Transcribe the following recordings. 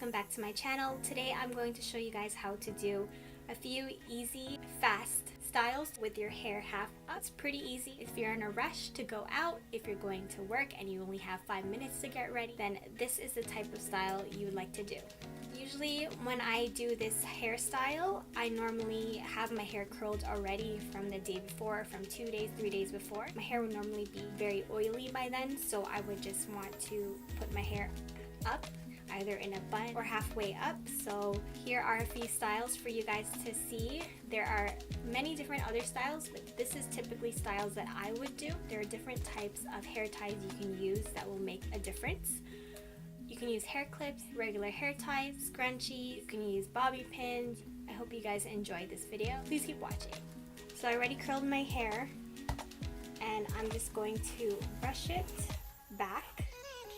welcome back to my channel. Today I'm going to show you guys how to do a few easy, fast styles with your hair half up. It's pretty easy. If you're in a rush to go out, if you're going to work and you only have 5 minutes to get ready, then this is the type of style you would like to do. Usually when I do this hairstyle, I normally have my hair curled already from the day before, from 2 days, 3 days before. My hair would normally be very oily by then, so I would just want to put my hair up, either in a bun or halfway up. So here are a few styles for you guys to see. There are many different other styles, but this is typically styles that I would do. There are different types of hair ties you can use that will make a difference. You can use hair clips, regular hair ties, scrunchies, you can use bobby pins. I hope you guys enjoyed this video. Please keep watching. So I already curled my hair and I'm just going to brush it back,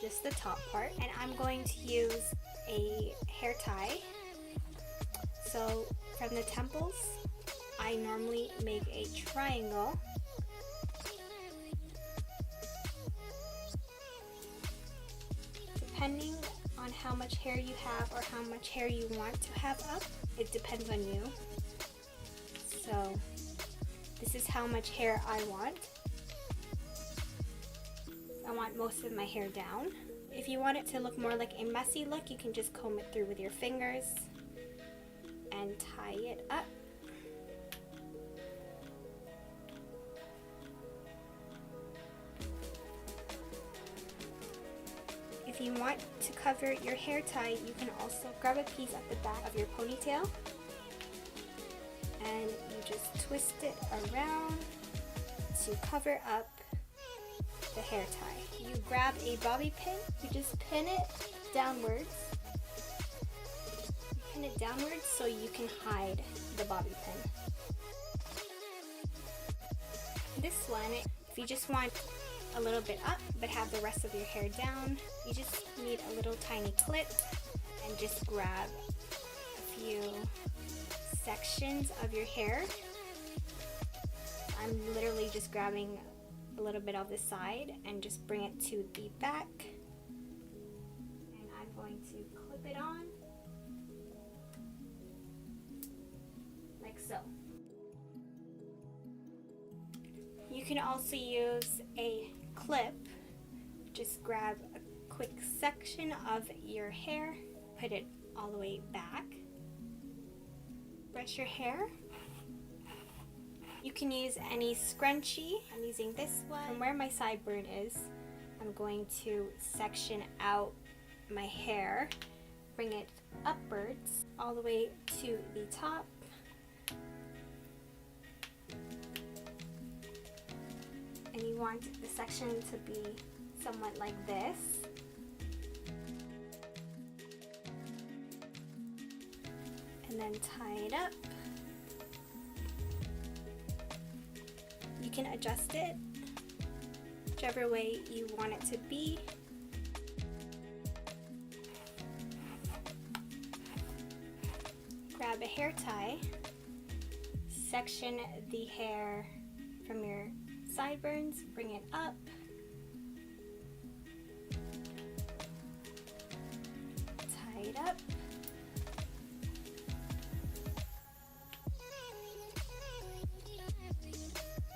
just the top part, and I'm going to use a hair tie. So from the temples, I normally make a triangle. Depending on how much hair you have or how much hair you want to have up, it depends on you. So this is how much hair I want. I want most of my hair down. If you want it to look more like a messy look, you can just comb it through with your fingers and tie it up. If you want to cover your hair tie, you can also grab a piece at the back of your ponytail and you just twist it around to cover up the hair tie. You grab a bobby pin, you just pin it downwards. You pin it downwards so you can hide the bobby pin. This one, if you just want a little bit up but have the rest of your hair down, you just need a little tiny clip and just grab a few sections of your hair. I'm literally just grabbing a little bit of the side and just bring it to the back, and I'm going to clip it on like so. You can also use a clip. Just grab a quick section of your hair, put it all the way back, brush your hair. You can use any scrunchie. I'm using this one. From where my sideburn is, I'm going to section out my hair, bring it upwards all the way to the top. And you want the section to be somewhat like this. And then tie it up. You can adjust it whichever way you want it to be. Grab a hair tie, section the hair from your sideburns, bring it up, tie it up.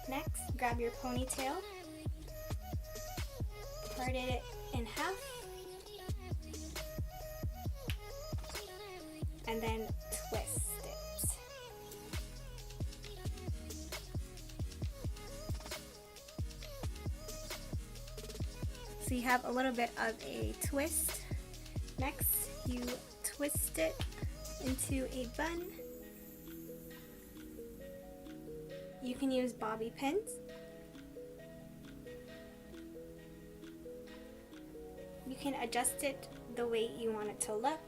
Next, grab your ponytail, part it in half, and then twist it. So you have a little bit of a twist. Next, you twist it into a bun. You can use bobby pins. You can adjust it the way you want it to look.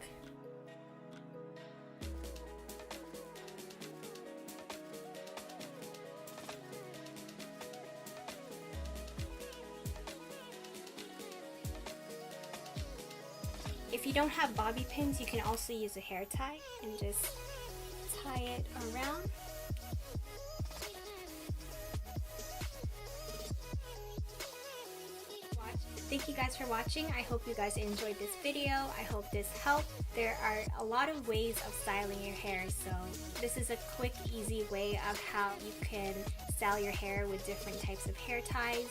If you don't have bobby pins, you can also use a hair tie and just tie it around. Watch. Thank you guys for watching. I hope you guys enjoyed this video. I hope this helped. There are a lot of ways of styling your hair, so this is a quick, easy way of how you can style your hair with different types of hair ties,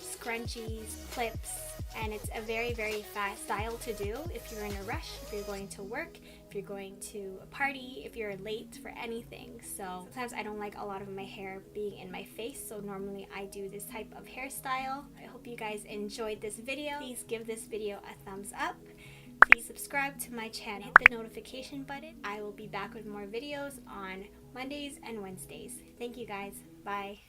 scrunchies, clips, and it's a very, very fast style to do if you're in a rush, if you're going to work, if you're going to a party, if you're late for anything. So sometimes I don't like a lot of my hair being in my face, so normally I do this type of hairstyle. I hope you guys enjoyed this video. Please give this video a thumbs up. Please subscribe to my channel, hit the notification button. I will be back with more videos on Mondays and Wednesdays. Thank you guys. Bye.